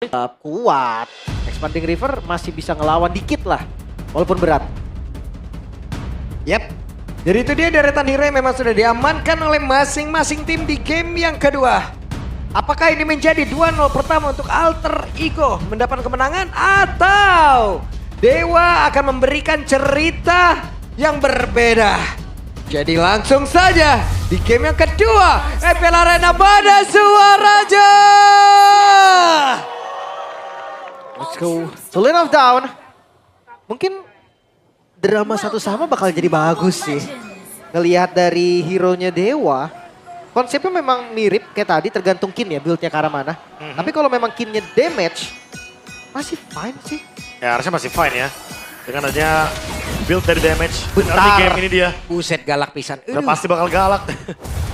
Kuat. Expanding River masih bisa ngelawan dikit lah, walaupun berat. Yap. Jadi itu dia deretan hero yang memang sudah diamankan oleh masing-masing tim di game yang kedua. Apakah ini menjadi 2-0 pertama untuk Alter Ego mendapat kemenangan atau Dewa akan memberikan cerita yang berbeda? Jadi langsung saja di game yang kedua, FPL Arena pada suaranya. Let's go. To Lane of Down. Mungkin drama satu sama bakal jadi bagus sih. Ngelihat dari hero-nya Dewa, konsepnya memang mirip kayak tadi, tergantung kin ya build-nya ke arah mana. Tapi kalau memang kinnya damage, masih fine sih. Ya harusnya masih fine ya. Dengan adanya build dari damage. Bentar. Early game ini dia. Buset galak pisan. Udah pasti bakal galak.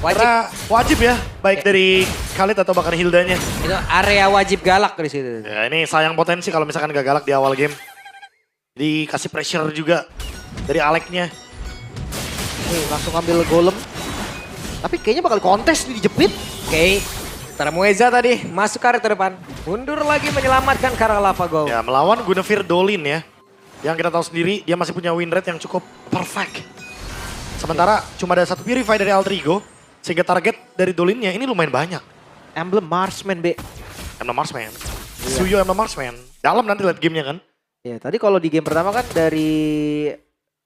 Wajib. Karena wajib ya. Baik dari Khalid atau bahkan Hildanya. Itu area wajib galak di situ. Ya ini sayang potensi kalau misalkan gak galak di awal game. Jadi kasih pressure juga dari Aleknya. Nih langsung ambil golem. Tapi kayaknya bakal kontes nih dijepit. Oke. Taramueza tadi masuk ke area terdepan. Mundur lagi menyelamatkan Kara Lava Go. Ya melawan Guinevere Dolin ya. Yang kita tahu sendiri dia masih punya win rate yang cukup perfect. Sementara cuma ada satu Purify dari Alter Ego. Sehingga target dari Dolinnya ini lumayan banyak. Emblem Marksman B. Emblem Marksman. Suyo Emblem Marksman. Dalam nanti lihat gamenya kan. Ya tadi kalau di game pertama kan dari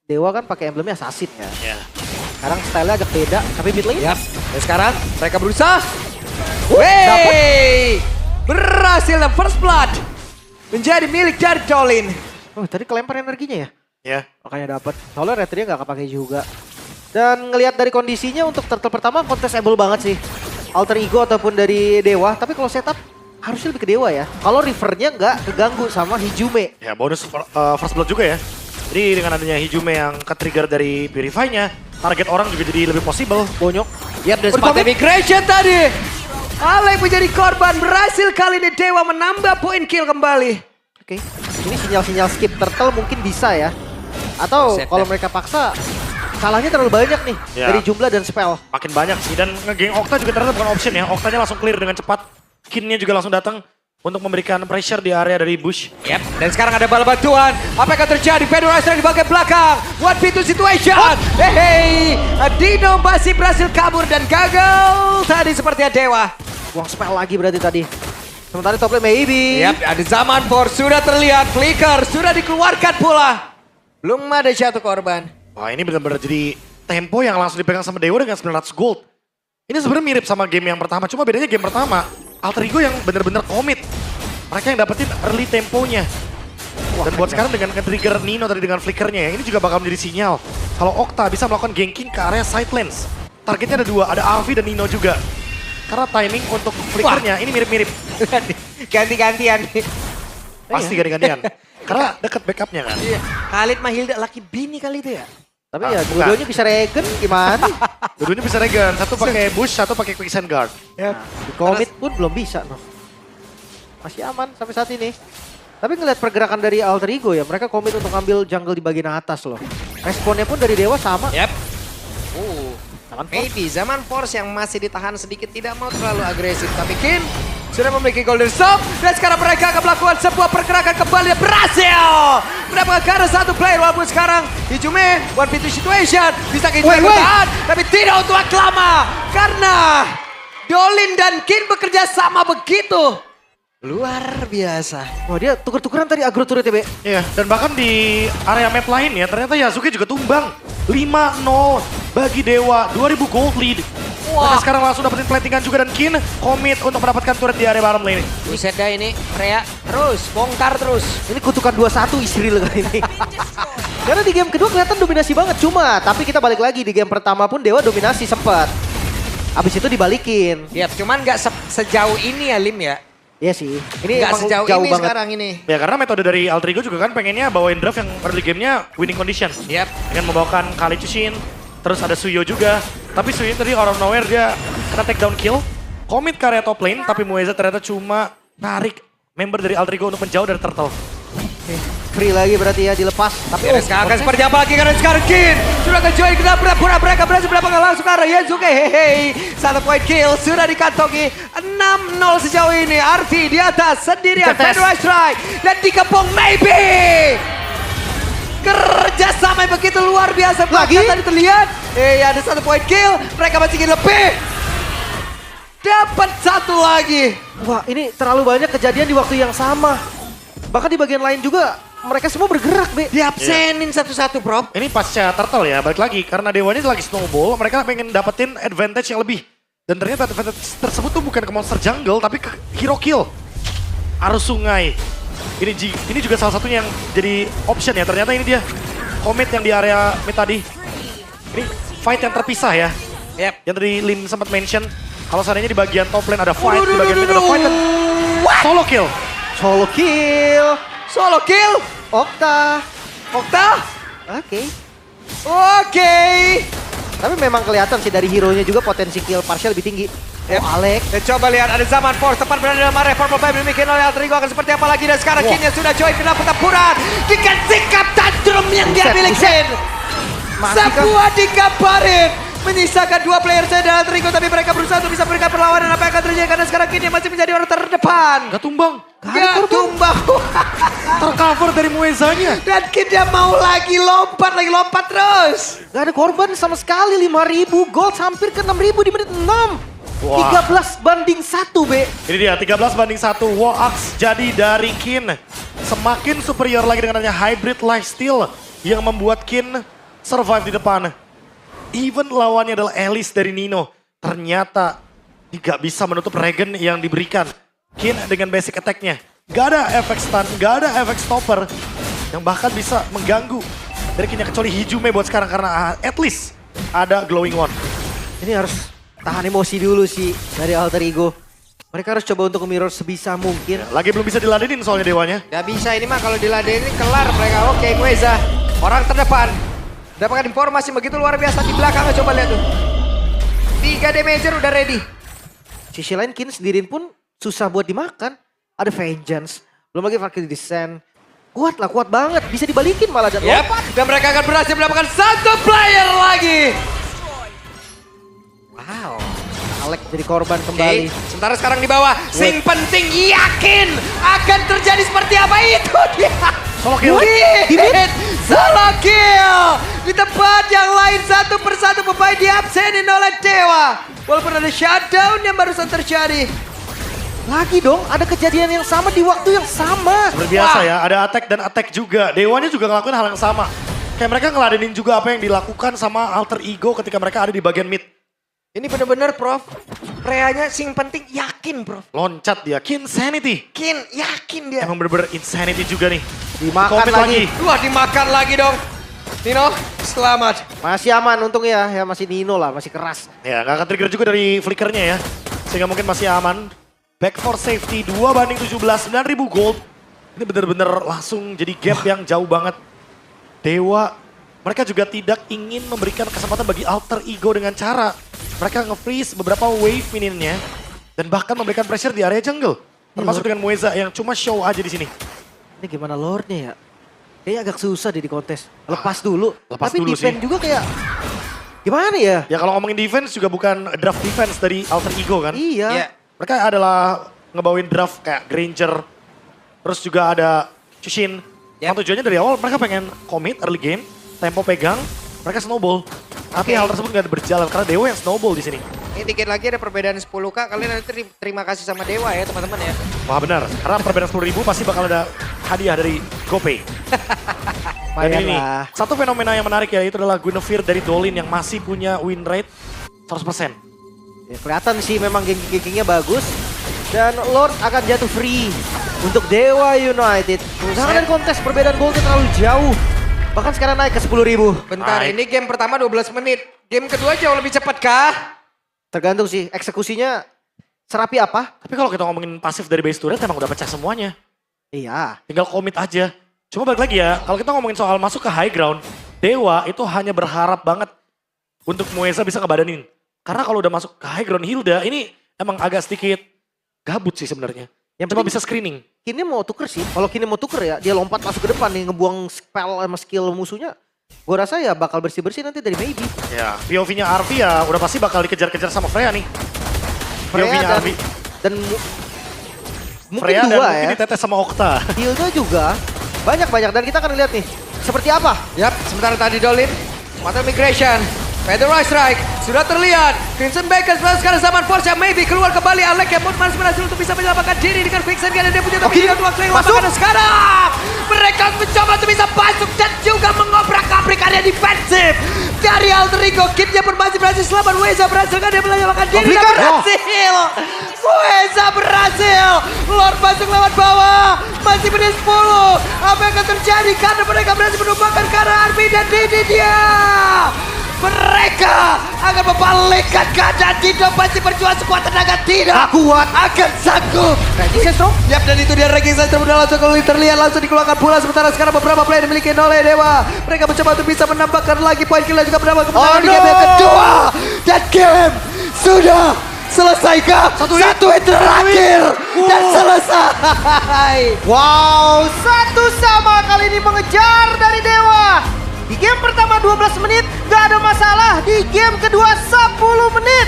Dewa kan pakai emblemnya Assassin ya. Ya. Sekarang style-nya agak beda, tapi mid lane. Yap. Dan sekarang mereka berusaha. Wey! Berhasil dan first blood menjadi milik dari Dolin. Oh tadi kelempar energinya ya? Ya. Makanya dapat. Soalnya retri nggak kepake juga. Dan ngelihat dari kondisinya untuk turtle pertama contestable banget sih. Alter Ego ataupun dari Dewa. Tapi kalau setup harusnya lebih ke Dewa ya. Kalau Rivernya nggak keganggu sama Hijume. Ya bonus first blood juga ya. Jadi dengan adanya Hijume yang ke-trigger dari Purify-nya, target orang juga jadi lebih possible. Bonyok. Yap, dan spot immigration tadi. Alek menjadi korban, berhasil kali ini Dewa menambah poin kill kembali. Oke. Ini sinyal-sinyal skip turtle mungkin bisa ya. Atau Buset, kalau dah. mereka paksa, salahnya terlalu banyak nih. Ya. Dari jumlah dan spell. Makin banyak sih. Dan nge-gang Okta juga ternyata bukan option ya. Oktanya langsung clear dengan cepat. Kinnya juga langsung datang untuk memberikan pressure di area dari bush. Yap, dan sekarang ada bala bantuan. Apa yang akan terjadi? Pedro Astra di bagian belakang. What pintu situation? Hey, Dino masih berhasil kabur dan gagal. Tadi sepertinya Dewa. Buang spell lagi berarti tadi. Sementara top lane maybe. Yap, ada zaman for sudah terlihat. Flicker sudah dikeluarkan pula. Belum ada jatuh korban. Wah ini benar-benar jadi tempo yang langsung dipegang sama Dewa dengan 900 gold. Ini sebenarnya mirip sama game yang pertama. Cuma bedanya game pertama, Alter Ego yang benar-benar komit. Mereka yang dapetin early temponya. Dan buat sekarang dengan trigger Nino tadi dengan flickernya ya, ini juga bakal menjadi sinyal. Kalau Okta bisa melakukan ganking ke area side lanes. Targetnya ada dua, ada Alvi dan Nino juga. Karena timing untuk flickernya ini mirip-mirip. Ganti-gantian. Pasti ganti-gantian. Karena deket backupnya kan. Iya. Khalid Mahilda laki bini kali itu ya? Tapi Ah, ya bukan. dua-duanya bisa regen gimana? Dua-duanya bisa regen, satu pakai bush, satu pakai quicksand guard. Yap. Di commit pun belum bisa noh. Masih aman sampai saat ini. Tapi ngeliat pergerakan dari Alter Ego ya, mereka komit untuk ambil jungle di bagian atas loh. Responnya pun dari Dewa sama. Yap. Tangan force. Maybe Zaman Force yang masih ditahan sedikit tidak mau terlalu agresif. Tapi Kin sudah memiliki Golden Stop. Dan sekarang mereka akan melakukan sebuah pergerakan kembali dan berhasil. Mendapatkan karena satu player walaupun sekarang Hijume, one pintu situation. Bisa Hijume bertahan. Tapi tidak untuk Aklama. Karena Dolin dan Kin bekerja sama begitu. Luar biasa. Wah dia tuker-tukeran tadi agro turret ya Be. Iya, dan bahkan di area map lain ya, ternyata Yasuke juga tumbang. 5-0 bagi Dewa, 2000 gold lead. Wah. Mereka sekarang langsung dapetin platingan juga dan Kin komit untuk mendapatkan turret di area bottom lane. Buset dah ini, Freya terus, bongkar terus. Ini kutukan 21 istri lo kali ini. Karena di game kedua kelihatan dominasi banget. Cuma tapi kita balik lagi di game pertama pun Dewa dominasi sempat. Abis itu dibalikin. Ya, cuman nggak sejauh ini ya Lim ya. Iya sih. Ini Nggak emang sejauh jauh ini banget. sekarang ini. Ya karena metode dari Alter Ego juga kan pengennya bawain draft yang early gamenya winning condition. Yap. Dengan membawakan Kali Chushin, terus ada Suyo juga. Tapi Suyo tadi out of nowhere dia kena take down kill. Commit ke area top lane, tapi Mueza ternyata cuma narik member dari Alter Ego untuk menjauh dari turtle. Oke. Free lagi berarti ya dilepas. Tapi Sekarang seperti apa lagi karena sekarang Kin sudah kejoin kita pura-pura mereka berhasil mendapatkan langsung ke arah Yensuke. Hehe, 1 point kill sudah dikantongi. 6-0 sejauh ini. Arfi di atas sendirian. Kita tes. Fedora strike dan dikepung maybe. Kerja sama yang begitu luar biasa. Lagi? Bahkan tadi terlihat. Ada 1 point kill. Mereka masih ingin lebih. Dapat 1 lagi. wah ini terlalu banyak kejadian di waktu yang sama. Bahkan di bagian lain juga mereka semua bergerak, Be. Diabsenin satu-satu, bro. Ini pasca turtle ya, balik lagi. Karena Dewa ini lagi snowball, mereka pengen dapetin advantage yang lebih. Dan ternyata advantage tersebut tuh bukan ke monster jungle, tapi ke hero kill. Arus sungai. Ini juga salah satunya yang jadi option ya. Ternyata ini dia commit yang di area mid tadi. Ini fight yang terpisah ya. Yep. Yang tadi Lin sempat mention. Kalau seandainya di bagian top lane ada fight, di bagian mid ada fight. Dan solo kill. Solo kill. Solo kill. Okta. Okta. Oke. Oke. Tapi memang kelihatan sih dari hero-nya juga potensi kill partial lebih tinggi. Yep. Oh, Alex. Dan coba lihat ada zaman Force tepat berada dalam area Purple Vibe demikian oleh Alter Ego akan seperti apa lagi dan sekarang Wah. Kinnya sudah join ke dalam pertempuran dengan sikap tantrum yang dia Buset, miliki. buset. Masih kan? Sebuah dikabarin menyisakan 2 player saya dan Alter Ego tapi mereka berusaha untuk bisa memberikan perlawanan apa yang akan terjadi karena sekarang Kinnya masih menjadi orang terdepan. Gak tumbang. Gak tumbang. Tercover dari Muezanya. Dan Kinnya mau lagi lompat terus. Gak ada korban sama sekali, 5.000 gold hampir ke 6.000 di menit 6. Wah. 13-1, Be. Ini dia 13-1. Woax jadi dari Kin. Semakin superior lagi dengan adanya hybrid lifesteal yang membuat Kin survive di depan. Even lawannya adalah Alice dari Nino. Ternyata tidak bisa menutup regen yang diberikan. Kin dengan basic attack-nya. Gak ada efek stun, gak ada efek stopper. Yang bahkan bisa mengganggu dari Kinnya kecuali Hijume buat sekarang karena at least ada glowing one. Ini harus tahan emosi dulu sih dari Alter Ego. Mereka harus coba untuk mirror sebisa mungkin. Lagi belum bisa diladenin soalnya Dewanya. Gak bisa ini mah kalau diladenin kelar mereka. Oke Mueza, orang terdepan. Dapatkan informasi begitu luar biasa di belakang. Coba lihat tuh. 3 damager udah ready. Sisi lain Kin sendirian pun susah buat dimakan. Ada Vengeance, belum lagi Valkyrie Descent. Kuat lah, kuat banget. Bisa dibalikin malah dan Yep. lompat. Dan mereka akan berhasil mendapatkan 1 player lagi. Wow. Alex jadi korban kembali. Oke, sementara sekarang di bawah. Sing penting yakin akan terjadi seperti apa itu dia. Solo kill. Hit. Solo kill. Di tempat yang lain satu persatu pemain diabsenin oleh Dewa. Walaupun ada shutdown yang barusan terjadi. Lagi dong, ada kejadian yang sama di waktu yang sama. Seperti biasa Wah. ya, ada attack dan attack juga. Dewanya juga ngelakuin hal yang sama. Kayak mereka ngeladenin juga apa yang dilakukan sama Alter Ego ketika mereka ada di bagian mid. Ini bener-bener Prof. Reanya sing penting yakin Prof. Loncat dia, Kinsanity. Yakin, yakin dia. Emang bener-bener insanity juga nih. Dimakan Commit lagi. Wah dimakan lagi dong. Nino, selamat. Masih aman untung ya masih Nino lah, masih keras. Ya, gak akan trigger juga dari flickernya ya. Sehingga mungkin masih aman. Back for safety, 2-17, 9.000 gold. Ini bener-bener langsung jadi gap yang jauh banget. Dewa, mereka juga tidak ingin memberikan kesempatan bagi Alter Ego dengan cara mereka nge-freeze beberapa wave minionnya. Dan bahkan memberikan pressure di area jungle. Termasuk dengan Mueza yang cuma show aja di sini. Ini gimana lordnya ya? Kayaknya agak susah deh di kontes. Lepas dulu. Lepas Tapi dulu defend sih. juga kayak gimana ya? Ya kalau ngomongin defense juga bukan draft defense dari Alter Ego kan. Iya. Iya. Mereka adalah ngebawain draft kayak Granger. Terus juga ada Chushin. Yang tujuannya dari awal mereka pengen commit early game. Tempo pegang, mereka snowball. Tapi hal tersebut nggak berjalan karena Dewa yang snowball di sini. Ini dikit lagi ada perbedaan 10k. Kalian nanti terima kasih sama Dewa ya teman-teman ya. Wah benar, karena perbedaan 10.000 pasti bakal ada hadiah dari GoPay. Dan Lumayan ini, lah. satu fenomena yang menarik ya, itu adalah Guinevere dari Dolin yang masih punya win rate 100%. Ya, kelihatan sih memang gengking-gengkingnya bagus. Dan Lord akan jatuh free untuk Dewa United. Jangan dan kontes perbedaan golnya terlalu jauh. Bahkan sekarang naik ke 10.000. Bentar, Baik. ini game pertama 12 menit. Game kedua jauh lebih cepat kah? Tergantung sih eksekusinya serapi apa. Tapi kalau kita ngomongin pasif dari base turret emang udah pecah semuanya. Iya. Tinggal komit aja. Cuma balik lagi ya, kalau kita ngomongin soal masuk ke high ground, Dewa itu hanya berharap banget untuk Mueza bisa ngebadanin. Karena kalau udah masuk ke high ground Hilda, ini emang agak sedikit gabut sih sebenarnya. Yang Cuma penting- bisa screening. Kinnya mau tuker sih. Kalau Kinnya mau tuker ya, dia lompat masuk ke depan nih, ngebuang spell sama skill musuhnya. Gue rasa ya bakal bersih-bersih nanti dari Maybe. Ya, POV-nya Arvi ya udah pasti bakal dikejar-kejar sama Freya nih. POV-nya Arvi. Dan mungkin Freya dan dua mungkin ya. ditetes sama Okta. Hilda juga banyak-banyak dan kita akan lihat nih seperti apa. Yap, sementara tadi Dolin, Mata Migration, Featherwise Strike, sudah terlihat. Crimson Bakers sekarang zaman Force yang Maybe keluar kembali. Alec yang Mutmans berhasil untuk bisa menyelamatkan diri dengan Vixen dan dia punya tapi dia dua kali masuk. makanan sekarang. Mereka mencoba untuk bisa masuk dan juga mengobrak-abrik area defensif. Dari Alter Ego, Kitnya pun masih berhasil selamat. Weza berhasil kan dia menyelamatkan diri dan berhasil. Weza berhasil. Lord masuk lewat bawah. Masih menit 10. Apa yang akan terjadi karena mereka berhasil menumbangkan ke arah Army dan Didi dia. Mereka akan membalikkan keadaan. Dido pasti berjuang sekuat tenaga. Tidak kuat akan sanggup. Resistance dong. Yap, dan itu dia ranking saja termudah langsung kalau terlihat langsung dikeluarkan pula. Sementara sekarang beberapa player dimiliki oleh Dewa. Mereka mencoba untuk bisa menambahkan lagi poin kill dan juga menambah kemenangan di game yang kedua. Dan game sudah selesai kah? Satu hit terakhir dan selesai. Wow, 1-1 kali ini mengejar dari Dewa. Di game pertama 12 menit, gak ada masalah. Di game kedua 10 menit,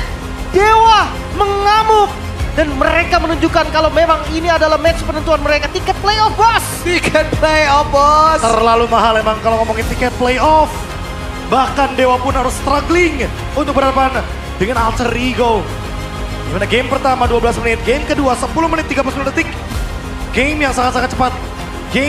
Dewa mengamuk. Dan mereka menunjukkan kalau memang ini adalah match penentuan mereka. Tiket playoff, bos. Tiket playoff, bos. Terlalu mahal emang kalau ngomongin tiket playoff. Bahkan Dewa pun harus struggling untuk berhadapan dengan Alter Ego. Gimana game pertama 12 menit, game kedua 10 menit 30 detik. Game yang sangat-sangat cepat.